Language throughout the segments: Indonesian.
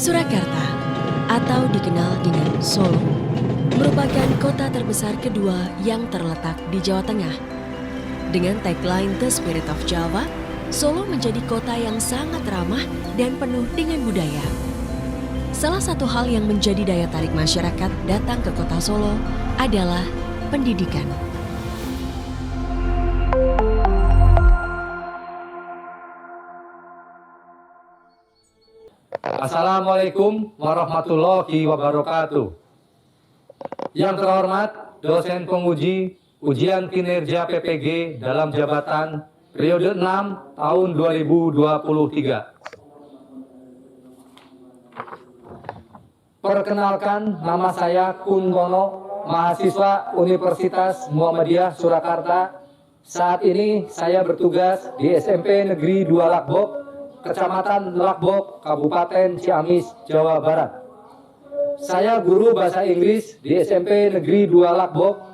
Surakarta, atau dikenal dengan Solo, merupakan kota terbesar kedua yang terletak di Jawa Tengah. Dengan tagline The Spirit of Java, Solo menjadi kota yang sangat ramah dan penuh dengan budaya. Salah satu hal yang menjadi daya tarik masyarakat datang ke kota Solo adalah pendidikan. Assalamualaikum warahmatullahi wabarakatuh. Yang terhormat dosen penguji ujian kinerja PPG dalam jabatan periode 6 tahun 2023. Perkenalkan, nama saya Kun Bono, mahasiswa Universitas Muhammadiyah Surakarta. Saat ini saya bertugas di SMP Negeri 2 Lakbok, Kecamatan Lakbok, Kabupaten Ciamis, Jawa Barat. Saya guru bahasa Inggris di SMP Negeri 2 Lakbok.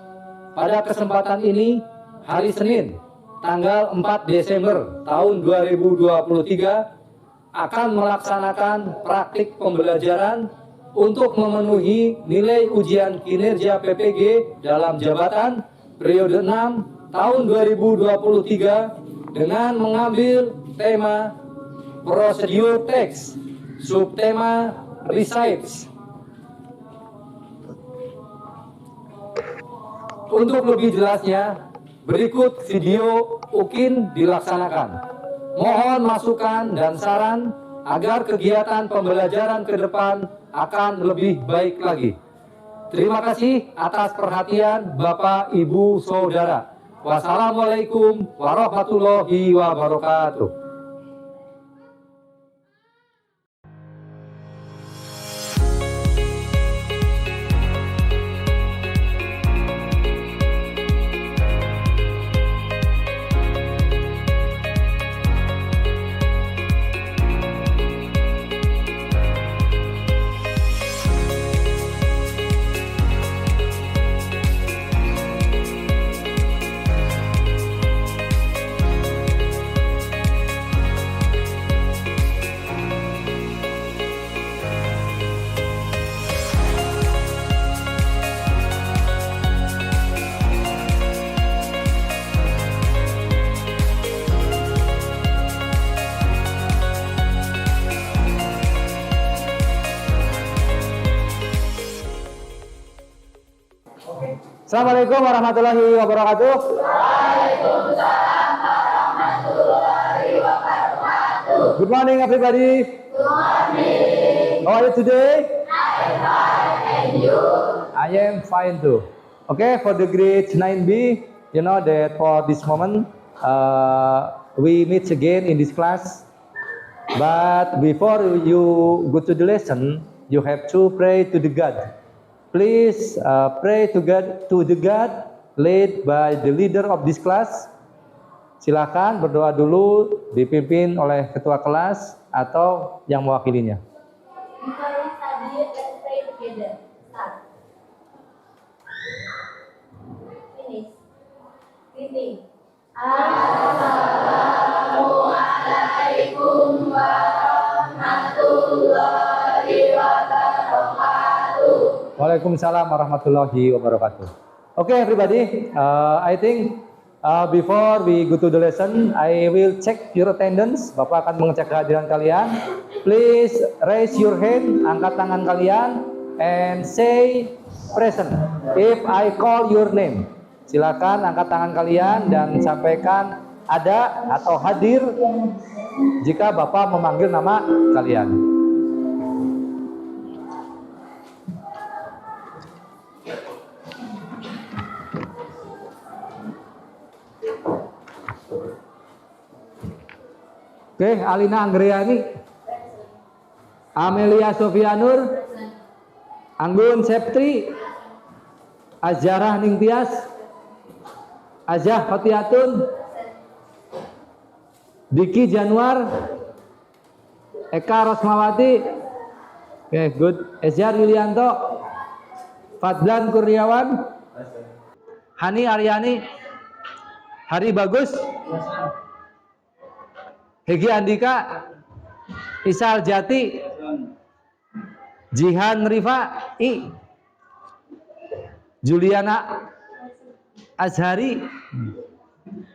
Pada kesempatan ini, hari Senin, tanggal 4 Desember tahun 2023, akan melaksanakan praktik pembelajaran untuk memenuhi nilai ujian kinerja PPG dalam jabatan periode 6 tahun 2023 dengan mengambil tema Prosedur Teks, subtema Recites. Untuk lebih jelasnya, berikut video UKIN dilaksanakan. Mohon masukan dan saran agar kegiatan pembelajaran ke depan akan lebih baik lagi. Terima kasih atas perhatian Bapak, Ibu, Saudara. Wassalamualaikum warahmatullahi wabarakatuh. Assalamualaikum warahmatullahi wabarakatuh. Waalaikumsalam warahmatullahi wabarakatuh. Good morning, everybody. Good morning. How are you today? I'm fine, and you? I am fine too. Okay, for the grade 9B, you know that for this moment, we meet again in this class. But before you go to the lesson, you have to pray to the God. Please pray to the God led by the leader of this class. Silakan berdoa dulu dipimpin oleh ketua kelas atau yang mewakilinya. Before we study, let's pray together. Start. Finish. Greeting. Assalamualaikum warahmatullahi wabarakatuh. Waalaikumsalam warahmatullahi wabarakatuh. Okay, everybody. I think before we go to the lesson, I will check your attendance. Bapak akan mengecek kehadiran kalian. Please raise your hand, angkat tangan kalian, and say present. If I call your name, silakan angkat tangan kalian dan sampaikan ada atau hadir jika Bapak memanggil nama kalian. Oke, Alina Anggriani, Amelia Sofianur, Anggun Septri, Azjarah Ningtyas, Azah Fatiatun, Diki Januar, Eka Rosmawati, good, Ezjar Yulianto, Fadlan Kurniawan, Hani Aryani, Hari Bagus, Hegi Andika, Isal Jati, Jihan Rifai, Juliana Azhari,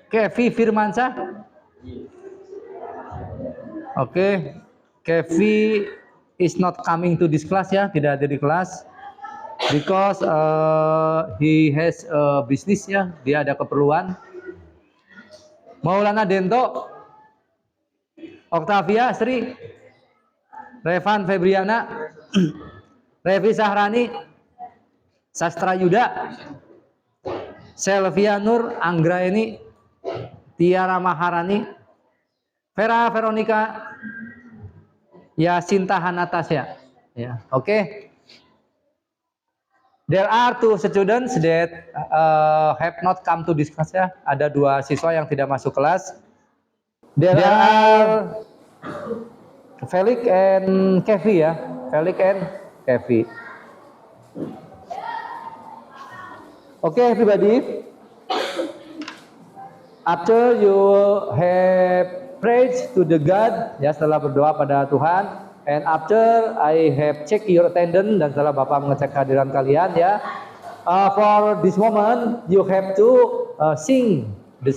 Kevi Firmansyah. Oke, Kevi is not coming to this class ya, tidak ada di kelas because he has a business ya, dia ada keperluan. Maulana Dento, Octavia Sri, Revan Febriana, Revi Sahrani, Sastra Yuda, Selvia Nur Anggraeni, Tiara Maharani, Vera Veronica, Yasinta Hanatasya. Ya, oke. There are 2 students that have not come to this class ya. Ada 2 siswa yang tidak masuk kelas. There are Felix and Kevi ya. Felix and Kevi. Okay, everybody. After you have prayed to the God, ya setelah berdoa pada Tuhan, and after I have checked your attendance, dan setelah Bapak mengecek kehadiran kalian ya, for this moment you have to sing the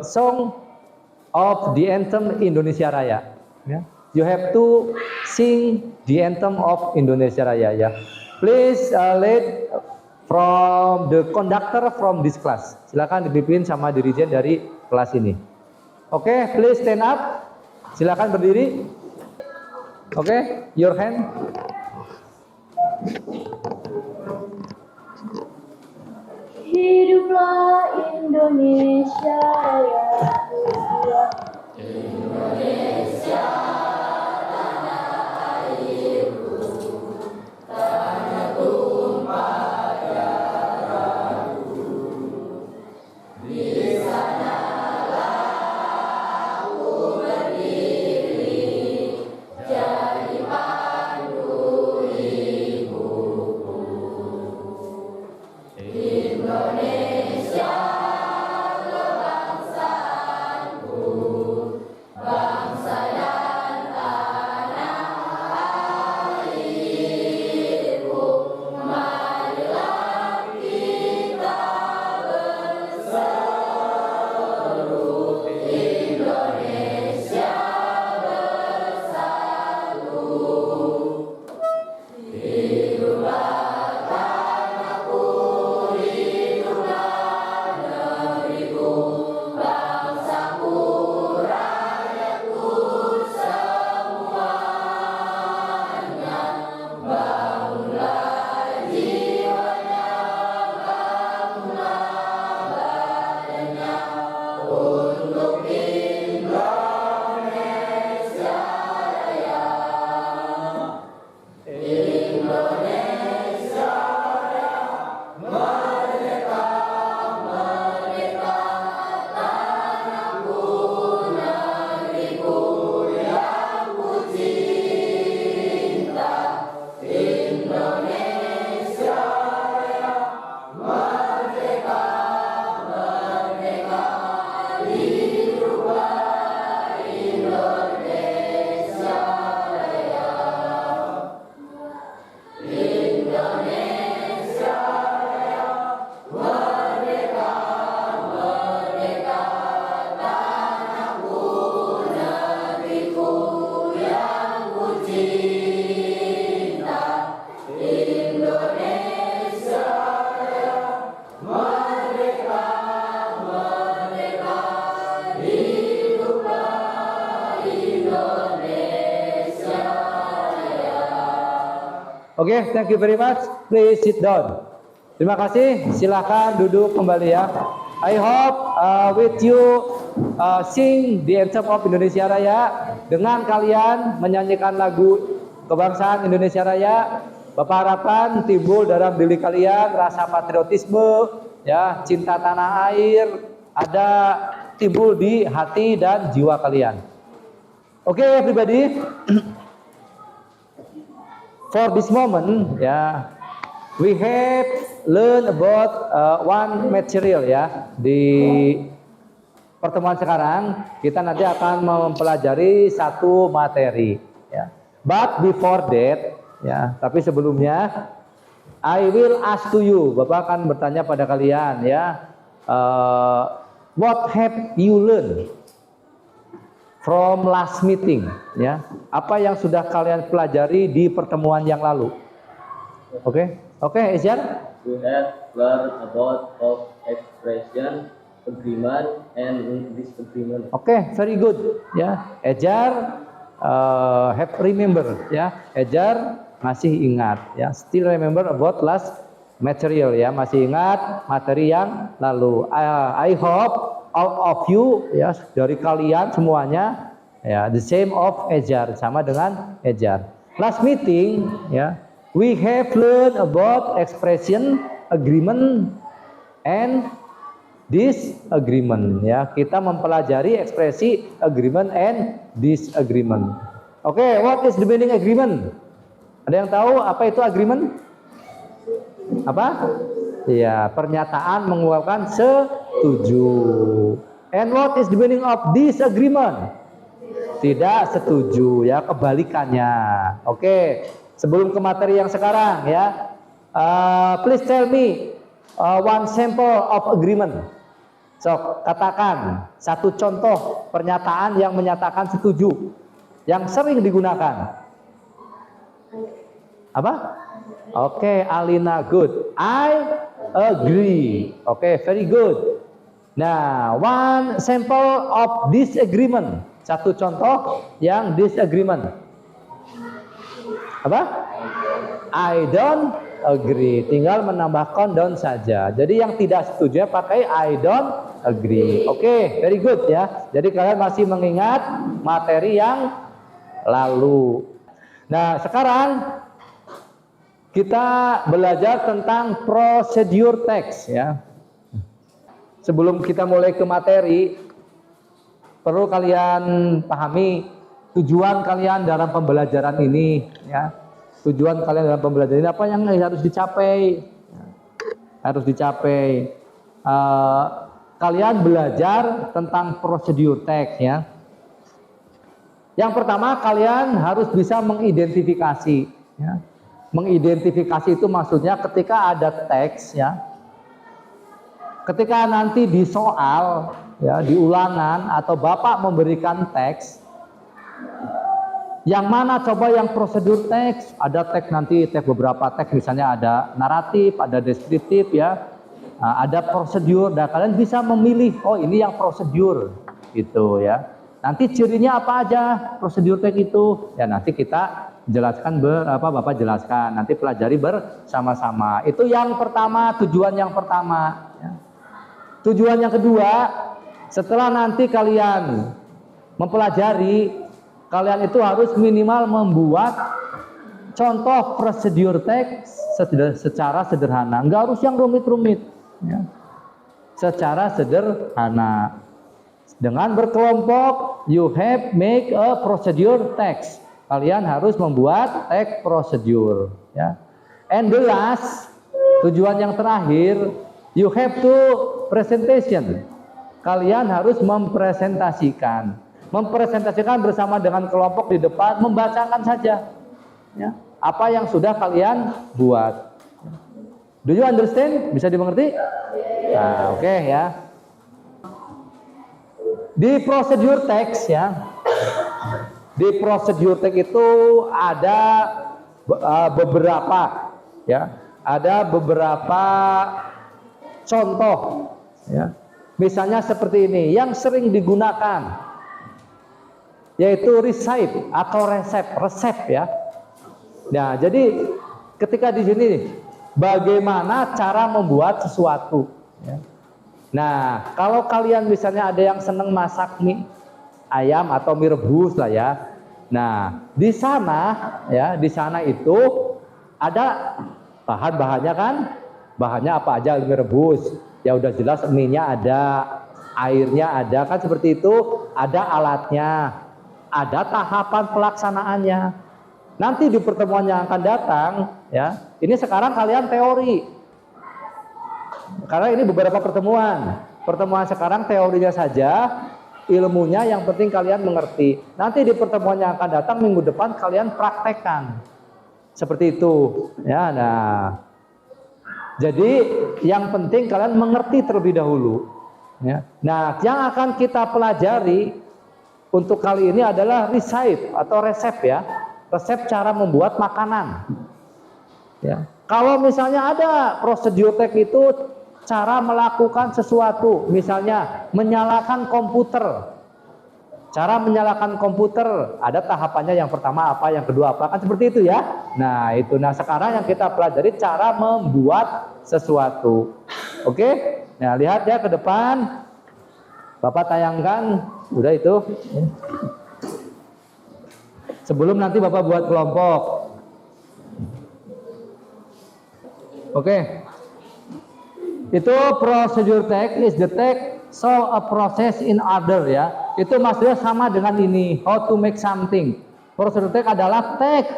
song of the anthem Indonesia Raya. Ya. You have to sing the anthem of Indonesia Raya ya. Please lead from the conductor from this class. Silakan dipimpin sama dirijen dari kelas ini. Oke, please stand up. Silakan berdiri. Oke, your hand. Hiduplah Indonesia Raya. Indonesia tanah airku, tanah tumpah darahku. Di sanalah aku berdiri, jadi pandu ibuku. Indonesia kebangsaanku, bangsa dan tanah airku. Marilah kita berseru, Indonesia bersatu. Hiduplah tanahku, hiduplah negeriku, bangsaku, rakyatku semuanya. Bangunlah jiwanya, bangunlah badannya, untuk Indonesia Raya. Indonesia Raya, merdeka, merdeka, tanahku, negeriku yang ku cinta. Indonesia Raya, merdeka, merdeka, hiduplah Indonesia Raya. Indonesia Raya, merdeka, merdeka, tanahku, negeriku yang ku cinta. Indonesia Raya, merdeka, merdeka, hiduplah Indonesia Raya. Oke, thank you very much. Please sit down. Terima kasih. Silakan duduk kembali ya. I hope with you sing the anthem of Indonesia Raya. Dengan kalian menyanyikan lagu kebangsaan Indonesia Raya, Bapak harapkan timbul dalam diri kalian rasa patriotisme, ya, cinta tanah air, ada timbul di hati dan jiwa kalian. Oke, everybody. For this moment, ya, we have learned about one material ya. Di pertemuan sekarang kita nanti akan mempelajari satu materi. Ya. But before that, ya, tapi sebelumnya, I will ask to you. Bapak akan bertanya pada kalian, ya, what have you learned from last meeting? Ya, apa yang sudah kalian pelajari di pertemuan yang lalu? Oke, Ezra? We have learned about of expression, agreement, and disagreement. Oke, very good. Ya, Ejar have remember. Ya, Ejar masih ingat. Ya, still remember about last material. Ya, masih ingat materi yang lalu. I hope all of you, ya, dari kalian semuanya, ya, the same of Ejar, sama dengan Ejar. Last meeting, ya, we have learned about expression, agreement, and disagreement. Ya, kita mempelajari ekspresi agreement and disagreement. Oke, what is the meaning agreement? Ada yang tahu apa itu agreement? Apa? Ya, pernyataan menguapkan setuju. And what is the meaning of disagreement? Tidak setuju, ya, kebalikannya. Oke, sebelum ke materi yang sekarang, ya, please tell me one sample of agreement. So, katakan satu contoh pernyataan yang menyatakan setuju yang sering digunakan. Apa? Oke, Alina, good. I agree. Oke, very good. Nah, one sample of disagreement. Satu contoh yang disagreement. Apa? I don't agree. Tinggal menambahkan don't saja. Jadi yang tidak setuju pakai I don't agree. Oke, very good, ya. Jadi kalian masih mengingat materi yang lalu. Nah, sekarang kita belajar tentang procedure text, ya. Sebelum kita mulai ke materi, perlu kalian pahami tujuan kalian dalam pembelajaran ini, ya. Tujuan kalian dalam pembelajaran ini apa yang harus dicapai? Harus dicapai. Kalian belajar tentang procedure text, ya. Yang pertama, kalian harus bisa mengidentifikasi, ya. Mengidentifikasi itu maksudnya ketika ada teks, ya, ketika nanti di soal, ya, di ulangan atau Bapak memberikan teks, yang mana coba yang prosedur teks? Ada teks nanti, teks beberapa teks, misalnya ada naratif, ada deskriptif, ya, ada prosedur. Dan kalian bisa memilih, oh ini yang prosedur, gitu, ya. Nanti cirinya apa aja prosedur teks itu? Ya nanti kita jelaskan Bapak jelaskan, nanti pelajari bersama-sama. Itu yang pertama, tujuan yang pertama, ya. Tujuan yang kedua, setelah nanti kalian mempelajari, kalian itu harus minimal membuat contoh prosedur teks secara sederhana. Enggak harus yang rumit-rumit, ya. Secara sederhana. Dengan berkelompok, you have make a procedure text. Kalian harus membuat teks prosedur, ya. And the last, tujuan yang terakhir, you have to presentation. Kalian harus mempresentasikan bersama dengan kelompok di depan, membacakan saja, ya, apa yang sudah kalian buat. Do you understand? Bisa dimengerti? Nah, oke, ya. Di procedure text, ya, di procedure text itu ada beberapa, ya, ada beberapa contoh, ya. Misalnya seperti ini yang sering digunakan, yaitu recite atau resep, ya. Nah, jadi ketika di sini bagaimana cara membuat sesuatu, ya. Nah, kalau kalian misalnya ada yang seneng masak mie ayam atau mie rebus lah, ya. Nah, di sana, ya, di sana itu ada bahan-bahannya kan? Bahannya apa aja mie rebus? Ya udah jelas mie-nya ada, airnya ada, kan seperti itu, ada alatnya, ada tahapan pelaksanaannya. Nanti di pertemuan yang akan datang, ya, ini sekarang kalian teori. Karena ini beberapa pertemuan. Pertemuan sekarang teorinya saja, ilmunya, yang penting kalian mengerti. Nanti di pertemuan yang akan datang minggu depan kalian praktekkan. Seperti itu. Ya, nah. Jadi yang penting kalian mengerti terlebih dahulu. Ya. Nah, yang akan kita pelajari untuk kali ini adalah resep atau resep ya. Resep cara membuat makanan. Ya. Kalau misalnya ada prosedur tek itu cara melakukan sesuatu, misalnya menyalakan komputer. Cara menyalakan komputer, ada tahapannya, yang pertama apa, yang kedua apa, kan seperti itu ya. Nah itu, nah sekarang yang kita pelajari cara membuat sesuatu. Oke, nah lihat ya ke depan, Bapak tayangkan, udah itu. Sebelum nanti Bapak buat kelompok. Oke. Itu prosedur text is the text solve a process in order ya. Itu maksudnya sama dengan ini, how to make something. Prosedur text adalah text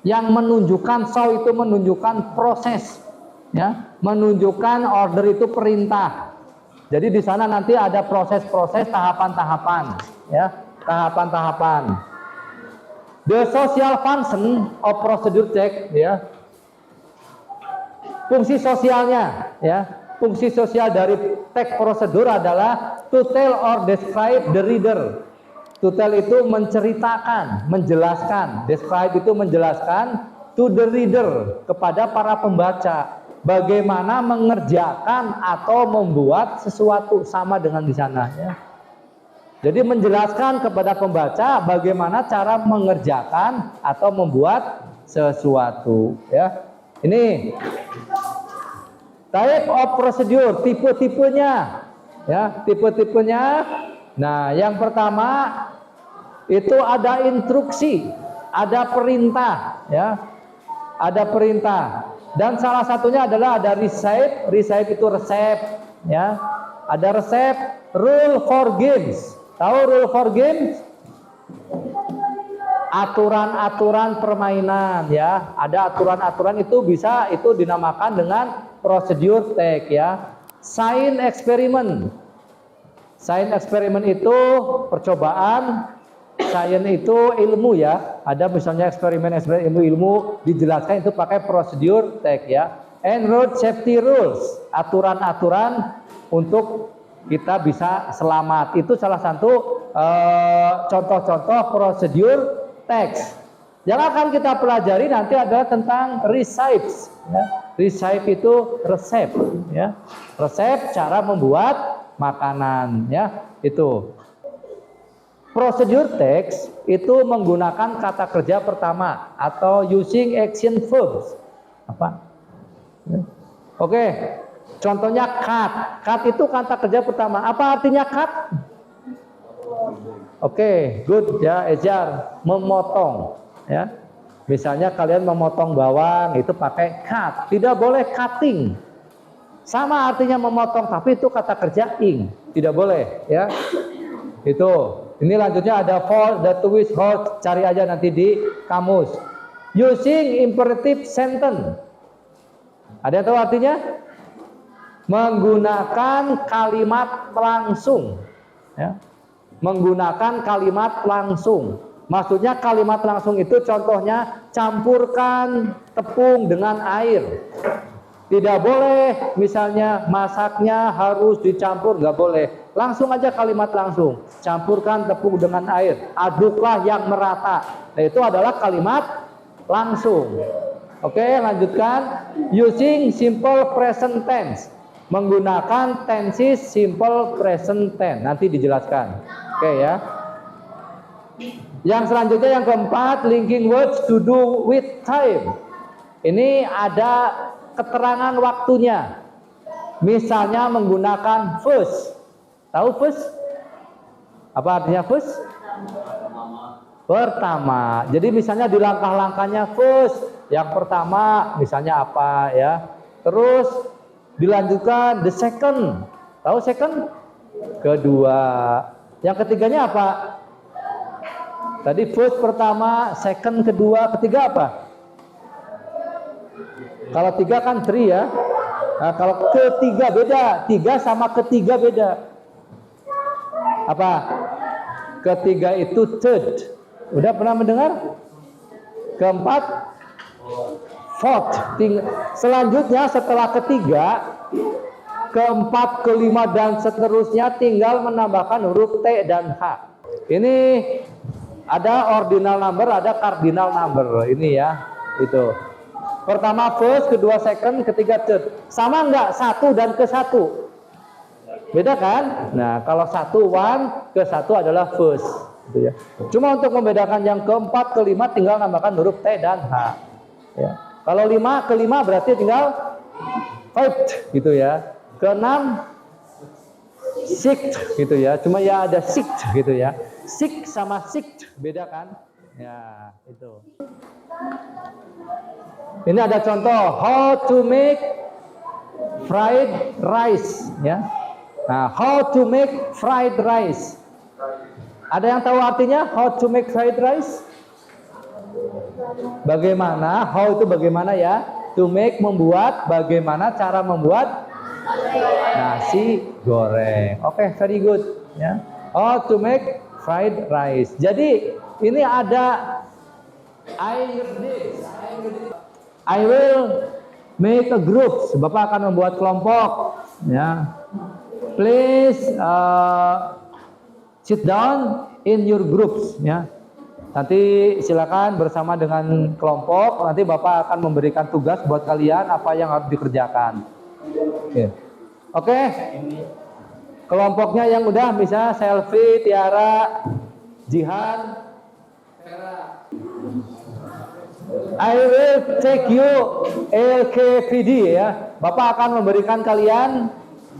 yang menunjukkan, solve itu menunjukkan proses ya, menunjukkan order itu perintah. Jadi di sana nanti ada proses-proses, tahapan-tahapan ya, tahapan-tahapan. The social function of procedure text ya. Fungsi sosialnya ya. Fungsi sosial dari teks prosedur adalah to tell or describe the reader. To tell itu menceritakan, menjelaskan. Describe itu menjelaskan to the reader, kepada para pembaca. Bagaimana mengerjakan atau membuat sesuatu, sama dengan di sana ya. Jadi menjelaskan kepada pembaca bagaimana cara mengerjakan atau membuat sesuatu ya. Ini type of procedure, tipe-tipenya ya, tipe-tipenya. Nah, yang pertama itu ada instruksi, ada perintah ya. Ada perintah. Dan salah satunya adalah ada resep, resep itu resep ya. Ada resep, rule for games. Tahu rule for games? Aturan-aturan permainan ya. Ada aturan-aturan, itu bisa itu dinamakan dengan prosedur text ya. Science experiment. Science experiment itu percobaan. Science itu ilmu ya. Ada misalnya eksperimen ilmu dijelaskan itu pakai prosedur text ya. And road safety rules, aturan-aturan untuk kita bisa selamat. Itu salah satu contoh-contoh prosedur teks. Yang akan kita pelajari nanti adalah tentang recipes ya. Recipe itu resep ya. Resep cara membuat makanan ya. Itu. Prosedur teks itu menggunakan kata kerja pertama atau using action verbs. Apa? Oke. Contohnya cut. Cut itu kata kerja pertama. Apa artinya cut? Oke, good ya, Ejar, memotong ya. Misalnya kalian memotong bawang itu pakai cut, tidak boleh cutting. Sama artinya memotong, tapi itu kata kerja ing, tidak boleh ya. Itu. Ini lanjutnya ada for, the to which, how, cari aja nanti di kamus. Using imperative sentence. Ada yang tahu artinya? Menggunakan kalimat langsung ya. Menggunakan kalimat langsung. Maksudnya kalimat langsung itu contohnya campurkan tepung dengan air. Tidak boleh misalnya masaknya harus dicampur, nggak boleh. Langsung aja kalimat langsung. Campurkan tepung dengan air. Aduklah yang merata. Nah, itu adalah kalimat langsung. Oke, lanjutkan. Using simple present tense. Menggunakan tenses simple present tense. Nanti dijelaskan. Oke ya. Yang selanjutnya yang keempat, linking words to do with time. Ini ada keterangan waktunya. Misalnya menggunakan first. Tahu first? Apa artinya first? Pertama. Jadi misalnya di langkah-langkahnya first. Yang pertama misalnya apa ya. Terus dilanjutkan the second. Tahu second? Kedua. Yang ketiganya apa? Tadi first pertama, second kedua, ketiga apa? Kalau tiga kan three ya. Nah, kalau ketiga beda, tiga sama ketiga beda. Apa? Ketiga itu third. Udah pernah mendengar? Keempat fourth. Selanjutnya setelah ketiga, keempat, kelima dan seterusnya tinggal menambahkan huruf T dan H. Ini ada ordinal number, ada cardinal number. Ini ya, itu. Pertama first, kedua second, ketiga third. Sama enggak satu dan ke satu? Beda kan? Nah, kalau satu one, ke satu adalah first. Gitu ya. Cuma untuk membedakan yang keempat, kelima tinggal nambahkan huruf T dan H. Ya. Kalau lima, kelima berarti tinggal fifth gitu ya. Keenam sixth gitu ya. Cuma ya ada sixth gitu ya. Six sama sixth beda kan? Ya, itu. Ini ada contoh how to make fried rice ya. Nah, how to make fried rice. Ada yang tahu artinya how to make fried rice? Bagaimana? How itu bagaimana ya? To make membuat, bagaimana cara membuat nasi goreng. Oke, very good ya. How to make fried rice. Jadi ini ada I will make a group. Bapak akan membuat kelompok ya. Please sit down in your groups ya. Nanti silakan bersama dengan kelompok. Nanti Bapak akan memberikan tugas buat kalian apa yang harus dikerjakan. Oke. Kelompoknya yang udah bisa Selfie, Tiara, Jihan, Vera. I will take you LKVD ya. Bapak akan memberikan kalian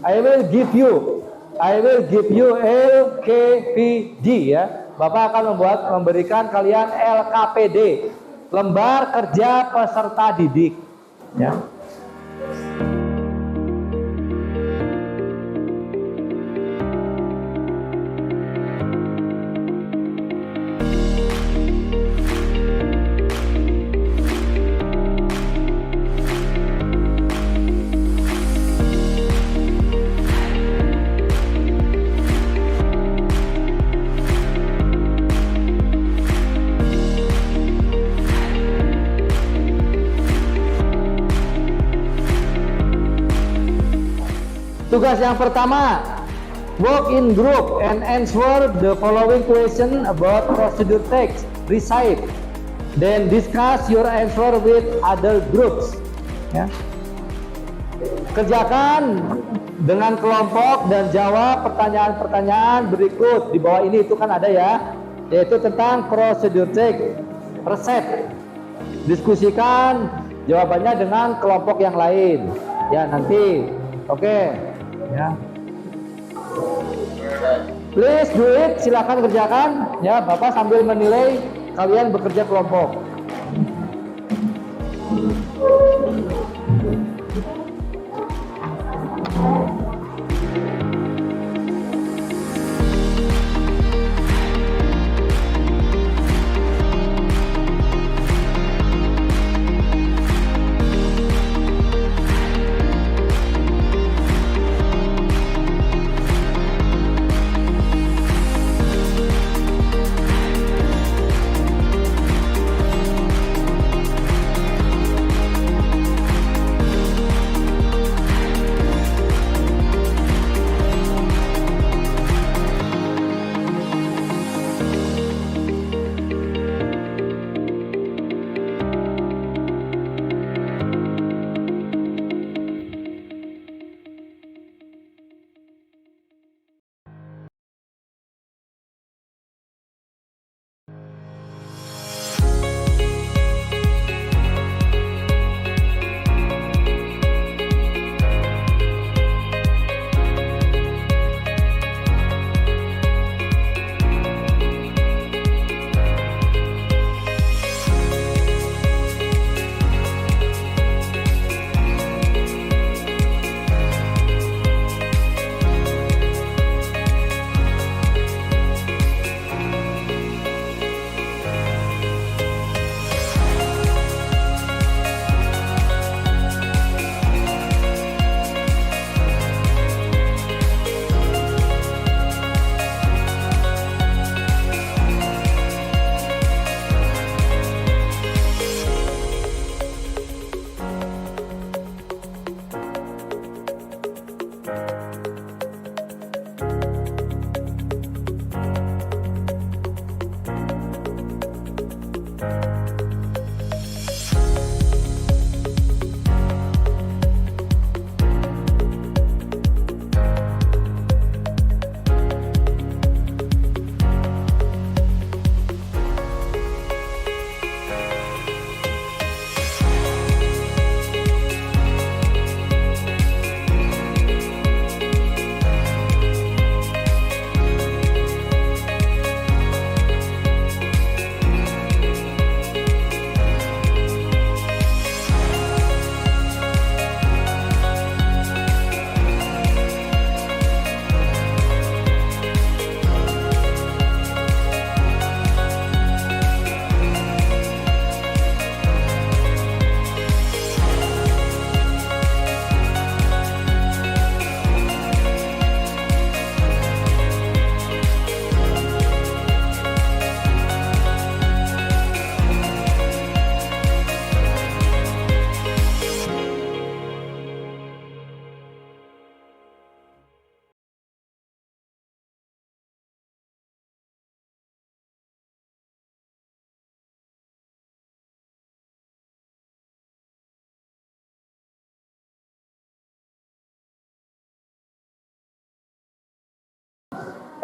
I will give you LKVD ya. Bapak akan memberikan kalian LKPD, lembar kerja peserta didik ya. Tugas yang pertama, work in group and answer the following question about procedure text. Recite, then discuss your answer with other groups. Ya. Kerjakan dengan kelompok dan jawab pertanyaan-pertanyaan berikut. Di bawah ini itu kan ada ya, yaitu tentang procedure text. Resep, diskusikan jawabannya dengan kelompok yang lain. Ya nanti, oke. Ya. Please do it, silakan kerjakan ya. Bapak sambil menilai kalian bekerja kelompok.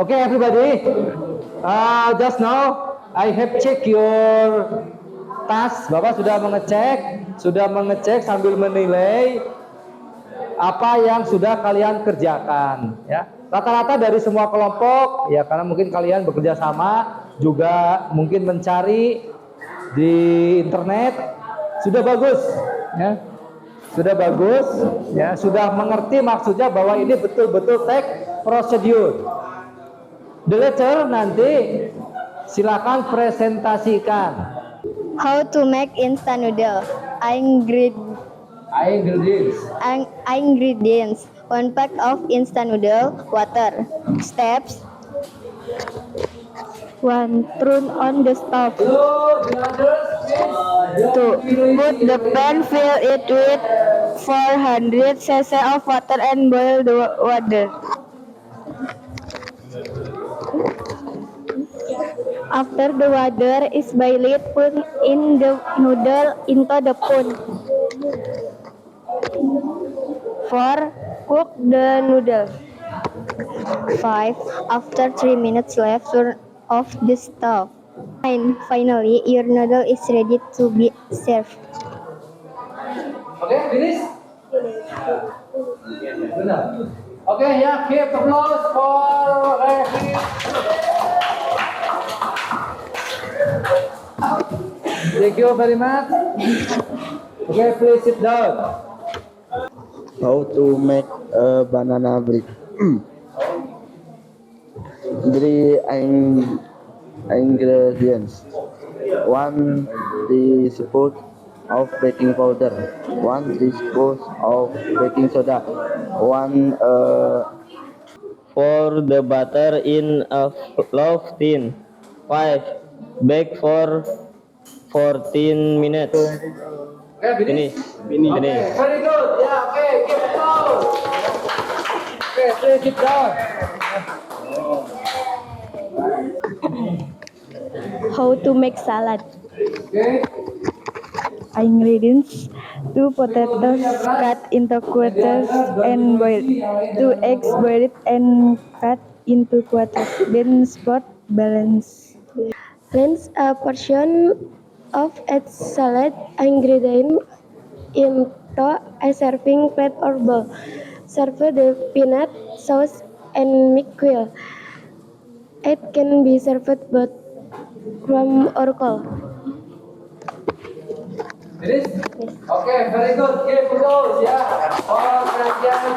Okay, everybody. Just now I have checked your task. Bapak sudah mengecek sambil menilai apa yang sudah kalian kerjakan. Ya, rata-rata dari semua kelompok, ya karena mungkin kalian bekerja sama, juga mungkin mencari di internet, sudah bagus. Ya. Sudah bagus, ya, sudah mengerti maksudnya bahwa ini betul-betul tag procedure. The letter nanti silakan presentasikan. How to make instant noodle. Ingredients. 1 pack of instant noodle, water. Steps. 1. Turn on the stove. 2. Put the pan, fill it with 400 cc of water and boil the water. After the water is boiled, put in the noodle into the pan. 4. Cook the noodle. 5. After 3 minutes left, turn off the stove. 9. Finally, your noodle is ready to be served. Okay, finish? Benar. Okay, ya, keep applause for Revi. Thank you very much. Okay, please sit down. How to make a banana bread. Ingredients: 1 teaspoon of baking powder, 1 teaspoon of baking soda, 1 Pour the butter in a loaf tin. 5. Bake for 14 minutes. Okay, finish. Finish. Okay, very good. Yeah, okay, keep applause. Okay, please sit down. How to make salad. Okay. Ingredients: 2 potatoes cut into quarters and boiled, 2 eggs boiled and cut into quarters, then spot balance. Rinse a portion of each salad ingredient into a serving plate or bowl. Serve the peanut sauce and mix well. It can be served both warm or cold. Finish? Okay, very good. Keep applause ya. Oh, kajian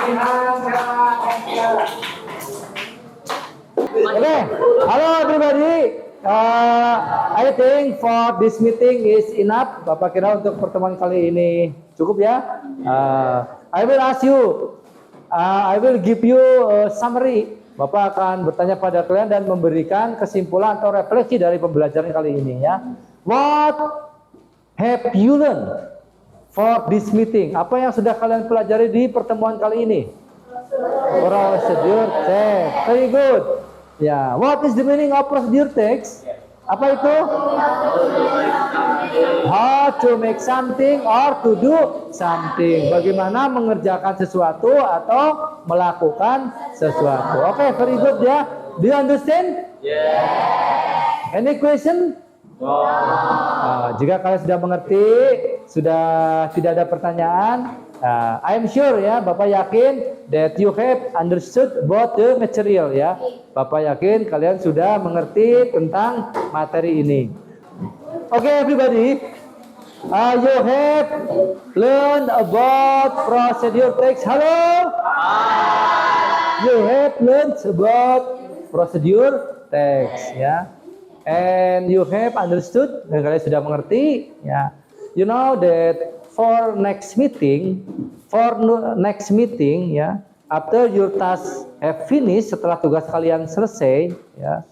Okay, hello everybody. I think for this meeting is enough. Bapak kira untuk pertemuan kali ini cukup ya. I will ask you, I will give you a summary. Bapak akan bertanya pada kalian dan memberikan kesimpulan atau refleksi dari pembelajaran kali ini ya. What have you learned for this meeting? Apa yang sudah kalian pelajari di pertemuan kali ini? Procedure text. Very good. Ya, what is the meaning of procedure text? Apa itu? How to make something or to do something. Bagaimana mengerjakan sesuatu atau melakukan sesuatu. Oke, very good ya. Do you understand? Yeah. Any question? Jika kalian sudah mengerti, sudah tidak ada pertanyaan, I am sure ya, Bapak yakin that you have understood about the material ya. Bapak yakin kalian sudah mengerti tentang materi ini. Okay, everybody, you have learned about procedure text. Hello? You have learned about procedure text ya. And you have understood, dan kalian sudah mengerti ya. You know that for next meeting ya, after your task have finished, setelah tugas kalian selesai ya,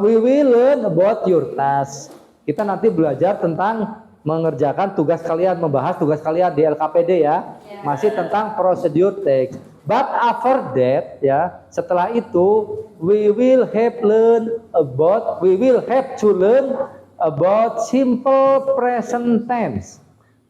we will learn about your task. Kita nanti belajar tentang mengerjakan tugas kalian, membahas tugas kalian di LKPD ya, masih tentang procedure text. But after that ya, setelah itu we will have to learn about simple present tense.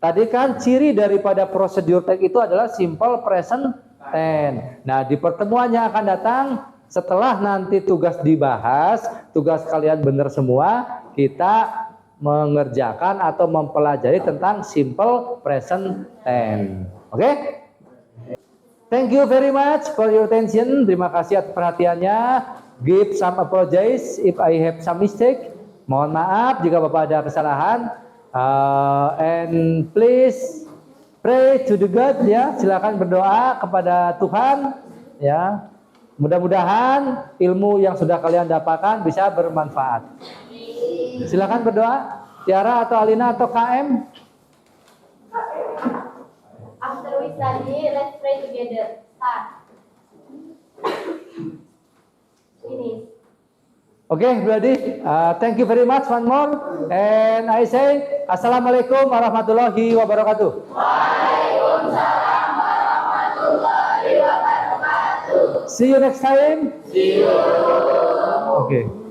Tadi kan ciri daripada procedure text itu adalah simple present 10. Nah, di pertemuan yang akan datang, setelah nanti tugas dibahas, tugas kalian benar semua, kita mengerjakan atau mempelajari tentang simple present tense. Oke? Thank you very much for your attention. Terima kasih atas perhatiannya. Give some apologize if I have some mistake. Mohon maaf jika Bapak ada kesalahan. And please pray to the God, ya. Silakan berdoa kepada Tuhan, ya. Mudah-mudahan ilmu yang sudah kalian dapatkan bisa bermanfaat. Silakan berdoa. Tiara atau Alina atau KM. After we study, let's pray together. Start. Finish. Okay, everybody. Thank you very much one more. And I say, Assalamualaikum warahmatullahi wabarakatuh. Waalaikumsalam warahmatullahi wabarakatuh. See you next time. See you. Okay.